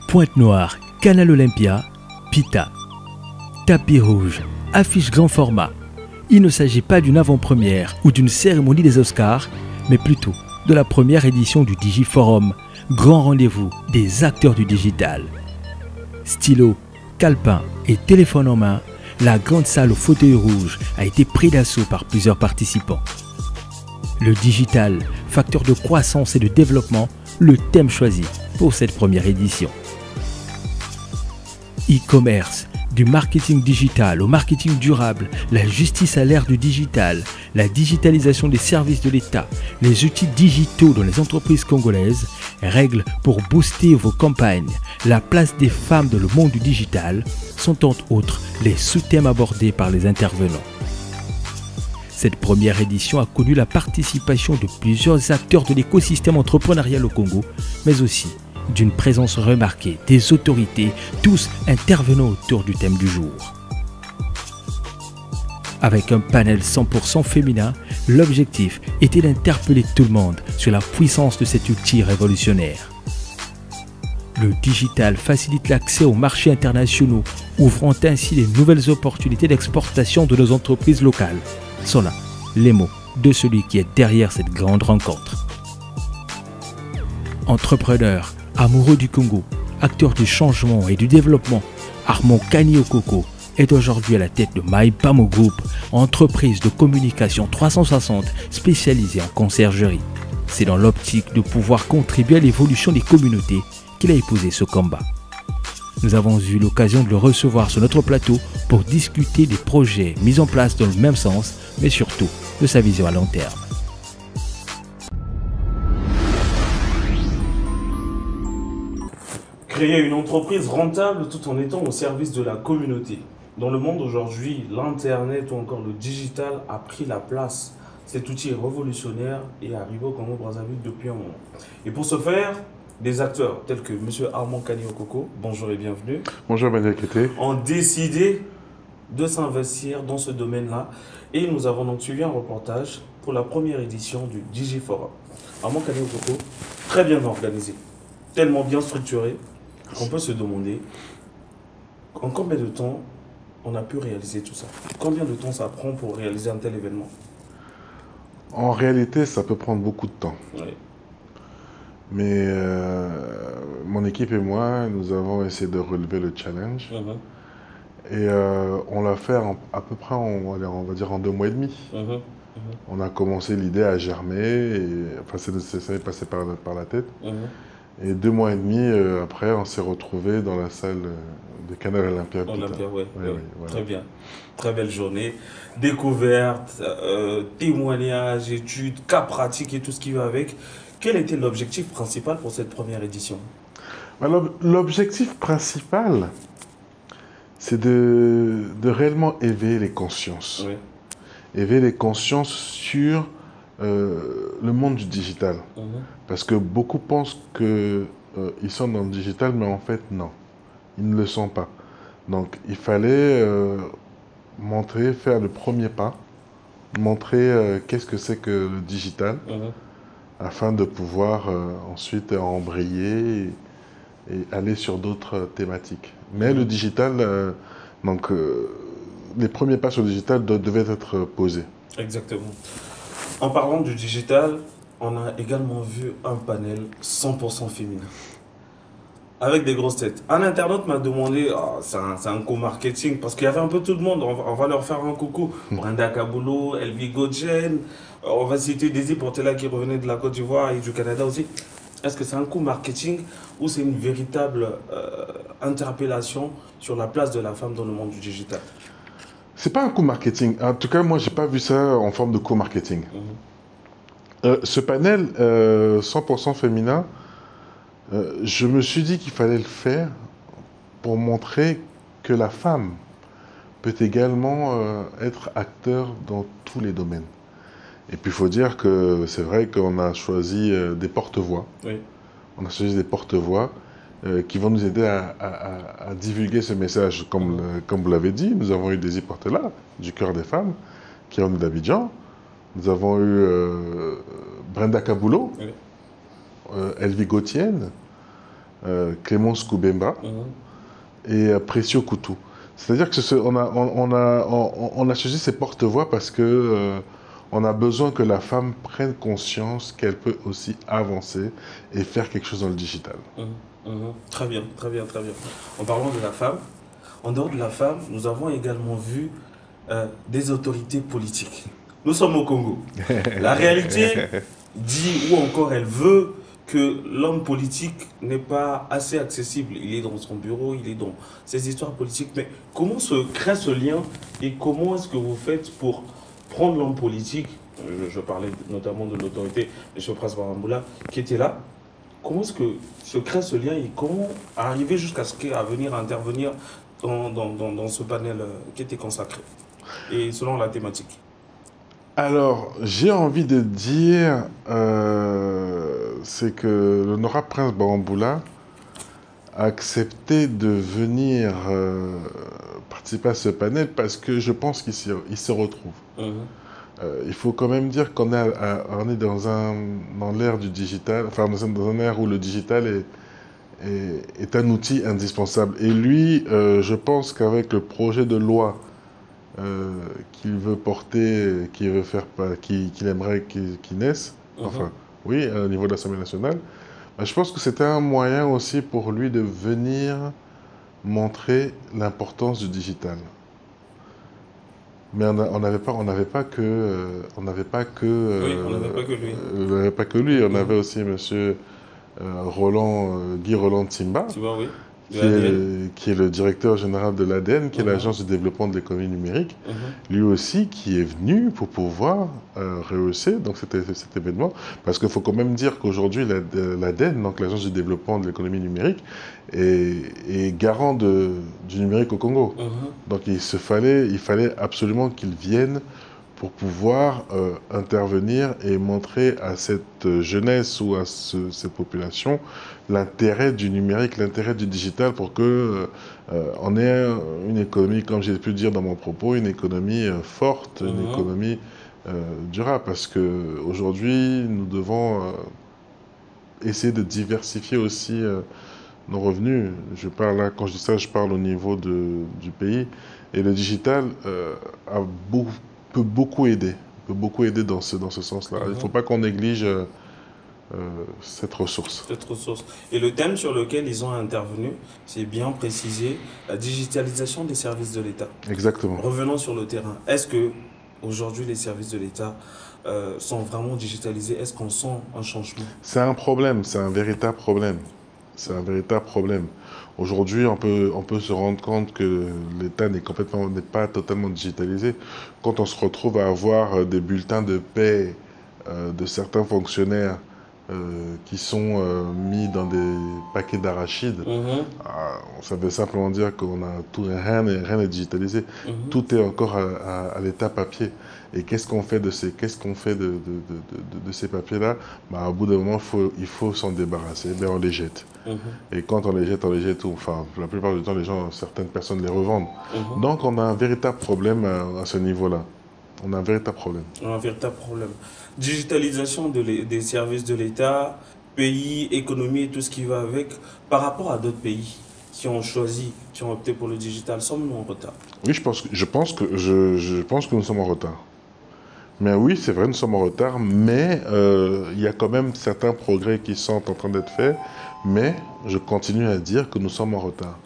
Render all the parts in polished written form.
Pointe-Noire, Canal Olympia, Pita. Tapis rouge, affiche grand format. Il ne s'agit pas d'une avant-première ou d'une cérémonie des Oscars, mais plutôt de la première édition du Digiforum, grand rendez-vous des acteurs du digital. Stylo, calepin et téléphone en main, la grande salle au fauteuil rouge a été prise d'assaut par plusieurs participants. Le digital, facteur de croissance et de développement, le thème choisi pour cette première édition. E-commerce, du marketing digital au marketing durable, la justice à l'ère du digital, la digitalisation des services de l'État, les outils digitaux dans les entreprises congolaises, règles pour booster vos campagnes, la place des femmes dans le monde du digital sont entre autres les sous-thèmes abordés par les intervenants. Cette première édition a connu la participation de plusieurs acteurs de l'écosystème entrepreneurial au Congo, mais aussi d'une présence remarquée des autorités, tous intervenant autour du thème du jour. Avec un panel 100% féminin, l'objectif était d'interpeller tout le monde sur la puissance de cet outil révolutionnaire. Le digital facilite l'accès aux marchés internationaux, ouvrant ainsi les nouvelles opportunités d'exportation de nos entreprises locales. Sont là les mots de celui qui est derrière cette grande rencontre. Entrepreneur, amoureux du Congo, acteur du changement et du développement, Armand Kaniokoko est aujourd'hui à la tête de MyPamo Group, entreprise de communication 360 spécialisée en conciergerie. C'est dans l'optique de pouvoir contribuer à l'évolution des communautés qu'il a épousé ce combat. Nous avons eu l'occasion de le recevoir sur notre plateau pour discuter des projets mis en place dans le même sens, mais surtout de sa vision à long terme. Créer une entreprise rentable tout en étant au service de la communauté. Dans le monde aujourd'hui, l'Internet ou encore le digital a pris la place. Cet outil est révolutionnaire et est arrivé au Congo-Brazzaville depuis un moment. Et pour ce faire, des acteurs tels que M. Armand Kaniokoko, bonjour et bienvenue. Bonjour Emmanuel Kété. Ont décidé de s'investir dans ce domaine-là. Et nous avons donc suivi un reportage pour la première édition du Digiforum. Armand Kaniokoko, très bien organisé, tellement bien structuré, qu'on peut se demander en combien de temps on a pu réaliser tout ça. Combien de temps ça prend pour réaliser un tel événement? En réalité, ça peut prendre beaucoup de temps. Oui. Mais mon équipe et moi, nous avons essayé de relever le challenge. Et on l'a fait à peu près, on va dire, en 2 mois et demi. On a commencé, l'idée à germer, et, enfin, ça est passé par la tête. Et 2 mois et demi après, on s'est retrouvé dans la salle de Canal Olympia. Olympia, oui. Voilà. Très bien. Très belle journée. Découverte, témoignages, études, cas pratiques et tout ce qui va avec. Quel était l'objectif principal pour cette première édition? L'objectif principal, c'est de réellement éveiller les consciences. Oui. Éveiller les consciences sur le monde du digital. Parce que beaucoup pensent qu'ils sont dans le digital, mais en fait, non. Ils ne le sont pas. Donc, il fallait montrer, faire le premier pas, montrer qu'est-ce que c'est que le digital, afin de pouvoir ensuite embrayer et aller sur d'autres thématiques. Mais le digital, les premiers pas sur le digital devaient être posés. Exactement. En parlant du digital, on a également vu un panel 100% féminin, avec des grosses têtes. Un internaute m'a demandé, c'est un co-marketing, parce qu'il y avait un peu tout le monde, on va leur faire un coucou. Brenda Kaboulou, Elvie Godjen, on va citer Daisy Portela qui revenait de la Côte d'Ivoire et du Canada aussi. Est-ce que c'est un co-marketing ou c'est une véritable interpellation sur la place de la femme dans le monde du digital? C'est pas un co-marketing. En tout cas, moi, j'ai pas vu ça en forme de co-marketing. Ce panel 100% féminin, je me suis dit qu'il fallait le faire pour montrer que la femme peut également être acteur dans tous les domaines. Et puis il faut dire que c'est vrai qu'on a choisi des porte-voix. Oui. On a choisi des porte-voix qui vont nous aider à divulguer ce message. Comme vous l'avez dit, nous avons eu Daisy Portela, du Cœur des Femmes, qui est venue d'Abidjan. Nous avons eu Brenda Kabulo, Oui. Elvie Gauthienne, Clémence Koubemba et Précio Koutou. C'est-à-dire qu'on a choisi ces porte-voix parce que on a besoin que la femme prenne conscience qu'elle peut aussi avancer et faire quelque chose dans le digital. Très bien, très bien, très bien. En parlant de la femme, en dehors de la femme, nous avons également vu des autorités politiques. Nous sommes au Congo. La réalité dit, ou encore elle veut, que l'homme politique n'est pas assez accessible. Il est dans son bureau, il est dans ses histoires politiques. Mais comment se crée ce lien et comment est-ce que vous faites pour prendre l'homme politique, je parlais notamment de l'autorité, M. Prince Baramboula, qui était là, comment est-ce que se crée ce lien et comment arriver jusqu'à ce qu'à venir intervenir dans ce panel qui était consacré et selon la thématique? Alors, j'ai envie de dire, c'est que l'honorable Prince Baramboula a accepté de venir participer à ce panel parce que je pense qu'il se retrouve. Il faut quand même dire qu'on est dans l'ère du digital, enfin dans un ère où le digital est un outil indispensable. Et lui, je pense qu'avec le projet de loi qu'il veut porter, qu'il aimerait qu'il naisse, enfin, oui, au niveau de l'Assemblée nationale, je pense que c'était un moyen aussi pour lui de venir montrer l'importance du digital. Mais on n'avait pas que lui. On avait aussi Monsieur Guy Roland Timba, Oui. qui est le directeur général de l'ADN, qui est l'Agence de développement de l'économie numérique, lui aussi qui est venu pour pouvoir rehausser donc cet événement. Parce qu'il faut quand même dire qu'aujourd'hui, l'ADN, donc l'Agence de développement de l'économie numérique, est garant du numérique au Congo. Donc il fallait absolument qu'il vienne pour pouvoir intervenir et montrer à cette jeunesse ou à cette population l'intérêt du numérique, l'intérêt du digital pour que on ait une économie, comme j'ai pu dire dans mon propos, une économie forte, une économie durable. Parce qu'aujourd'hui, nous devons essayer de diversifier aussi nos revenus. Je parle là, quand je dis ça, je parle au niveau du pays. Et le digital peut beaucoup aider dans ce sens-là. Il ne faut pas qu'on néglige cette ressource. Et le thème sur lequel ils ont intervenu, c'est bien précisé, la digitalisation des services de l'État. Exactement. Revenons sur le terrain. Est-ce que aujourd'hui les services de l'État sont vraiment digitalisés? Est-ce qu'on sent un changement? C'est un problème, c'est un véritable problème. C'est un véritable problème. Aujourd'hui, on peut se rendre compte que l'État n'est pas totalement digitalisé. Quand on se retrouve à avoir des bulletins de paie de certains fonctionnaires qui sont mis dans des paquets d'arachides, ça veut simplement dire qu'on a rien n'est digitalisé. Tout est encore à l'état papier. Et qu'est-ce qu'on fait de ces papiers-là? Au bout d'un moment, il faut s'en débarrasser. On les jette. Et quand on les jette, enfin, la plupart du temps, certaines personnes les revendent. Donc, on a un véritable problème à ce niveau-là. On a un véritable problème. Digitalisation des services de l'État, pays, économie et tout ce qui va avec, par rapport à d'autres pays qui ont opté pour le digital, sommes-nous en retard? Oui, je pense que nous sommes en retard. Mais oui, c'est vrai, nous sommes en retard, mais il y a quand même certains progrès qui sont en train d'être faits. Mais je continue à dire que nous sommes en retard.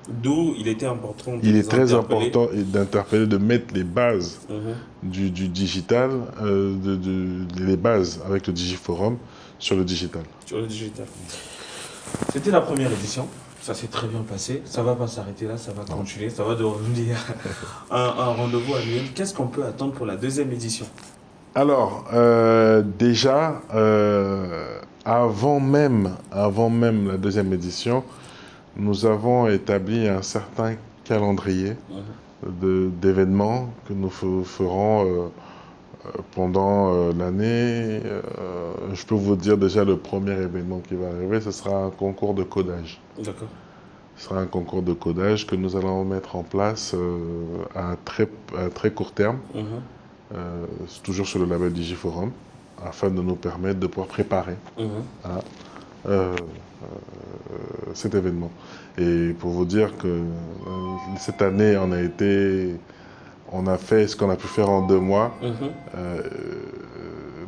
D'où il était important Il est très important d'interpeller, de mettre les bases du digital, les bases avec le Digiforum sur le digital. C'était la première édition. Ça s'est très bien passé. Ça ne va pas s'arrêter là, ça va continuer. Ça va devenir un rendez-vous annuel. Qu'est-ce qu'on peut attendre pour la deuxième édition? Alors, déjà, avant même la deuxième édition, nous avons établi un certain calendrier d'événements que nous ferons pendant l'année. Je peux vous dire déjà le premier événement qui va arriver, ce sera un concours de codage. D'accord. Ce sera un concours de codage que nous allons mettre en place à très court terme, toujours sur le label Digiforum, afin de nous permettre de pouvoir préparer cet événement. Et pour vous dire que cette année, on a fait ce qu'on a pu faire en 2 mois.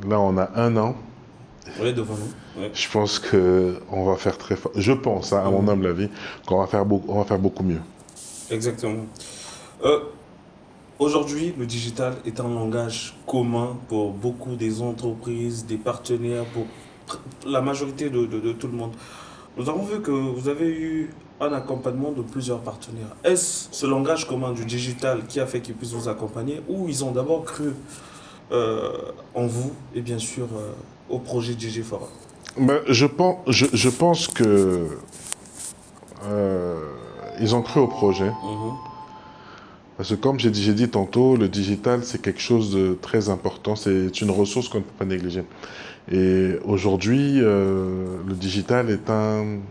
Là, on a 1 an. Oui, devant nous. Ouais. Je pense qu'on va faire très fort. Je pense, à mon humble avis, qu'on va faire beaucoup mieux. Exactement. Aujourd'hui, le digital est un langage commun pour beaucoup des entreprises, des partenaires, pour la majorité de tout le monde. Nous avons vu que vous avez eu un accompagnement de plusieurs partenaires. Est-ce ce langage commun du digital qui a fait qu'ils puissent vous accompagner, ou ils ont d'abord cru en vous et bien sûr au projet Digiforum? Je pense que ils ont cru au projet. Parce que comme j'ai dit tantôt, le digital, c'est quelque chose de très important. C'est une ressource qu'on ne peut pas négliger. Et aujourd'hui, le digital, comme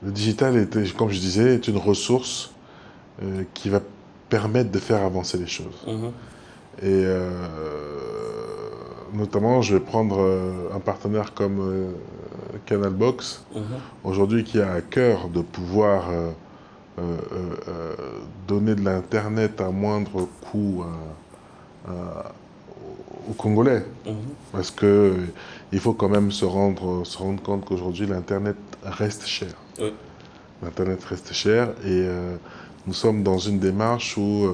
je disais, est une ressource qui va permettre de faire avancer les choses. Et notamment, je vais prendre un partenaire comme Canalbox, aujourd'hui qui a à cœur de pouvoir donner de l'Internet à moindre coût aux Congolais. Parce qu'il faut quand même se rendre compte qu'aujourd'hui, l'Internet reste cher. L'Internet reste cher et nous sommes dans une démarche où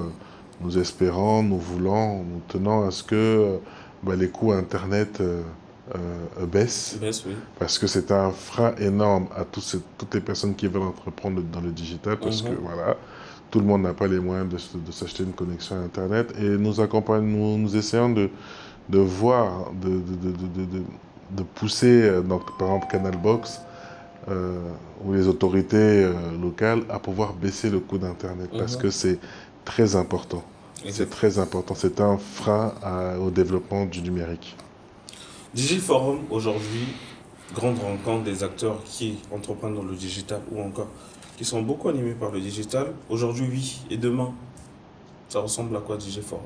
nous espérons, nous voulons, nous tenons à ce que les coûts Internet baissent. Parce que c'est un frein énorme à toutes les personnes qui veulent entreprendre dans le digital. Parce que voilà, tout le monde n'a pas les moyens de s'acheter une connexion à Internet. Et nous essayons de voir, de pousser, donc, par exemple, Canalbox, ou les autorités locales à pouvoir baisser le coût d'Internet. Parce que c'est très important. C'est très important. C'est un frein au développement du numérique. Digiforum, aujourd'hui, grande rencontre des acteurs qui entreprennent dans le digital ou encore qui sont beaucoup animés par le digital. Aujourd'hui, oui. Et demain, ça ressemble à quoi Digiforum?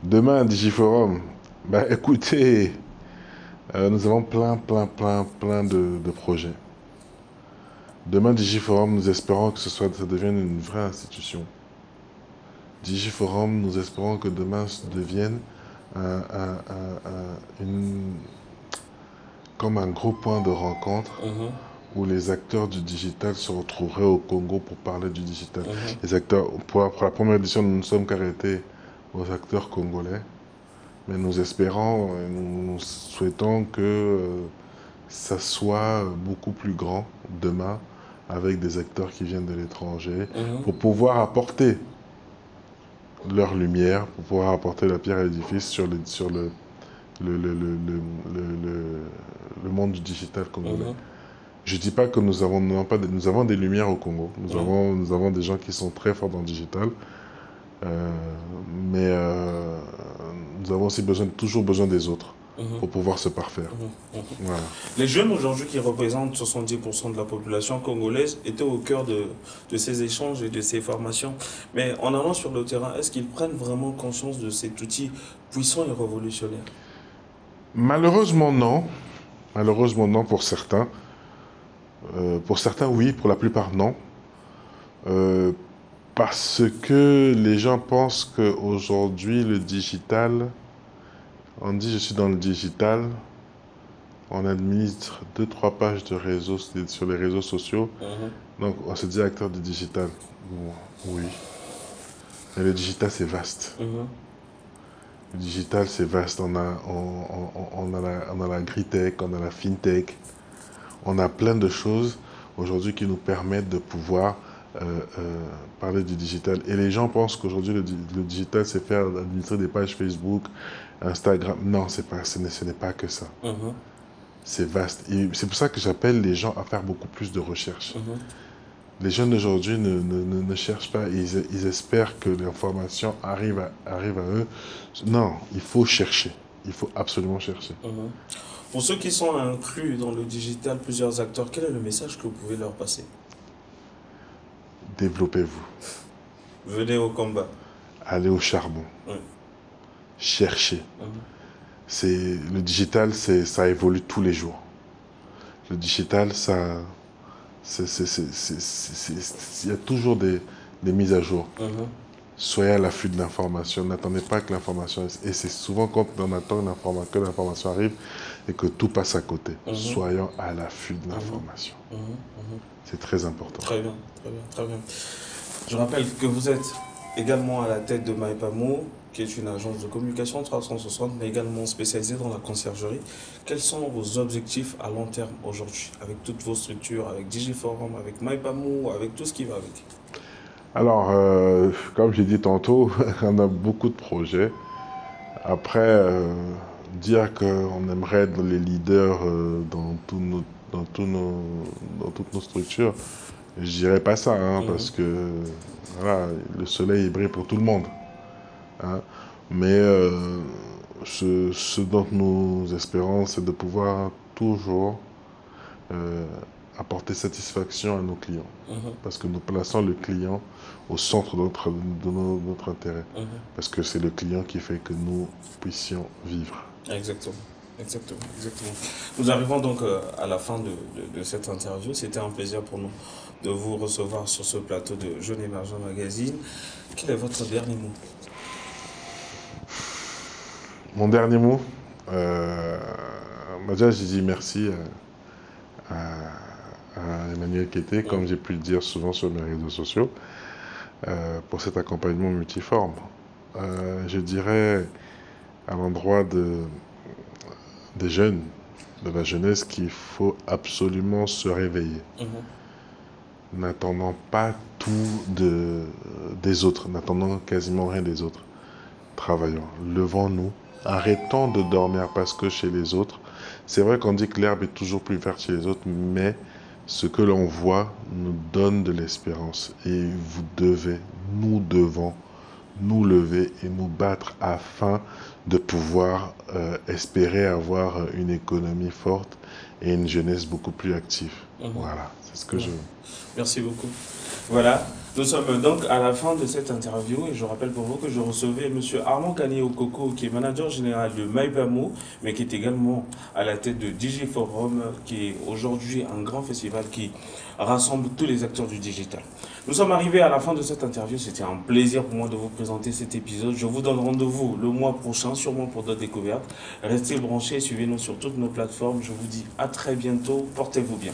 Demain, Digiforum. Écoutez, nous avons plein de projets. Demain, Digiforum, nous espérons que ça devienne une vraie institution. Digiforum, nous espérons que demain, ça devienne comme un gros point de rencontre où les acteurs du digital se retrouveraient au Congo pour parler du digital. Les acteurs, pour la première édition, nous ne sommes qu'arrêtés aux acteurs congolais, mais nous espérons et nous souhaitons que ça soit beaucoup plus grand demain avec des acteurs qui viennent de l'étranger pour pouvoir apporter leur lumière, pour pouvoir apporter la pierre à l'édifice sur le monde du digital congolais. Je ne dis pas que nous avons des lumières au Congo. Nous avons des gens qui sont très forts dans le digital. Mais nous avons aussi toujours besoin des autres pour pouvoir se parfaire. Voilà. Les jeunes aujourd'hui qui représentent 70% de la population congolaise étaient au cœur de ces échanges et de ces formations. Mais en allant sur le terrain, est-ce qu'ils prennent vraiment conscience de cet outil puissant et révolutionnaire? Malheureusement non. Malheureusement non pour certains. Pour certains oui, pour la plupart non. Parce que les gens pensent qu'aujourd'hui, le digital, on dit je suis dans le digital, on administre 2-3 pages de réseaux sur les réseaux sociaux, donc on se dit acteur du digital. Bon, oui, mais le digital c'est vaste. Le digital c'est vaste, on a la gritech, on a la fintech, on a plein de choses aujourd'hui qui nous permettent de pouvoir parler du digital. Et les gens pensent qu'aujourd'hui, le digital, c'est faire administrer des pages Facebook, Instagram. Non, ce n'est pas que ça. C'est vaste. Et c'est pour ça que j'appelle les gens à faire beaucoup plus de recherches. Les jeunes d'aujourd'hui ne cherchent pas, ils espèrent que l'information arrive à eux. Non, il faut chercher. Il faut absolument chercher. Pour ceux qui sont inclus dans le digital, plusieurs acteurs, quel est le message que vous pouvez leur passer? Développez-vous. Venez au combat. Allez au charbon. Cherchez. Le digital, ça évolue tous les jours. Le digital, il y a toujours des mises à jour. Soyez à l'affût de l'information. N'attendez pas que l'information... Et c'est souvent quand on attend que l'information arrive et que tout passe à côté. Soyons à l'affût de l'information. C'est très important. Très bien, très bien, très bien. Je rappelle que vous êtes également à la tête de MyPaMo, qui est une agence de communication 360, mais également spécialisée dans la conciergerie. Quels sont vos objectifs à long terme aujourd'hui, avec toutes vos structures, avec Digiforum, avec MyPaMo, avec tout ce qui va avec? Alors, comme j'ai dit tantôt, on a beaucoup de projets. Après, dire qu'on aimerait être les leaders dans toutes nos structures, je dirais pas ça, parce que voilà, le soleil brille pour tout le monde. Mais ce dont nous espérons, c'est de pouvoir toujours apporter satisfaction à nos clients. Parce que nous plaçons le client au centre de notre intérêt. Parce que c'est le client qui fait que nous puissions vivre. Exactement. Exactement, exactement. Nous arrivons donc à la fin de cette interview. C'était un plaisir pour nous de vous recevoir sur ce plateau de Jeune Émergent Magazine. Quel est votre dernier mot? Mon dernier mot, déjà j'ai dit merci à Emmanuel Kété, comme j'ai pu le dire souvent sur mes réseaux sociaux, pour cet accompagnement multiforme. Je dirais à l'endroit des jeunes, de la jeunesse, qu'il faut absolument se réveiller. N'attendant pas tout des autres, n'attendant quasiment rien des autres. Travaillons, levons-nous, arrêtons de dormir parce que chez les autres, c'est vrai qu'on dit que l'herbe est toujours plus verte chez les autres, mais ce que l'on voit nous donne de l'espérance. Et nous devons nous lever et nous battre afin de pouvoir espérer avoir une économie forte et une jeunesse beaucoup plus active. Voilà, c'est ce que je veux. Merci beaucoup. Voilà, nous sommes donc à la fin de cette interview et je rappelle pour vous que je recevais M. Armand Kani-Okoko, qui est manager général de MyPaMo, mais qui est également à la tête de Digiforum, qui est aujourd'hui un grand festival qui rassemble tous les acteurs du digital. Nous sommes arrivés à la fin de cette interview, c'était un plaisir pour moi de vous présenter cet épisode. Je vous donne rendez-vous le mois prochain, sûrement pour d'autres découvertes. Restez branchés, suivez-nous sur toutes nos plateformes. Je vous dis à très bientôt, portez-vous bien.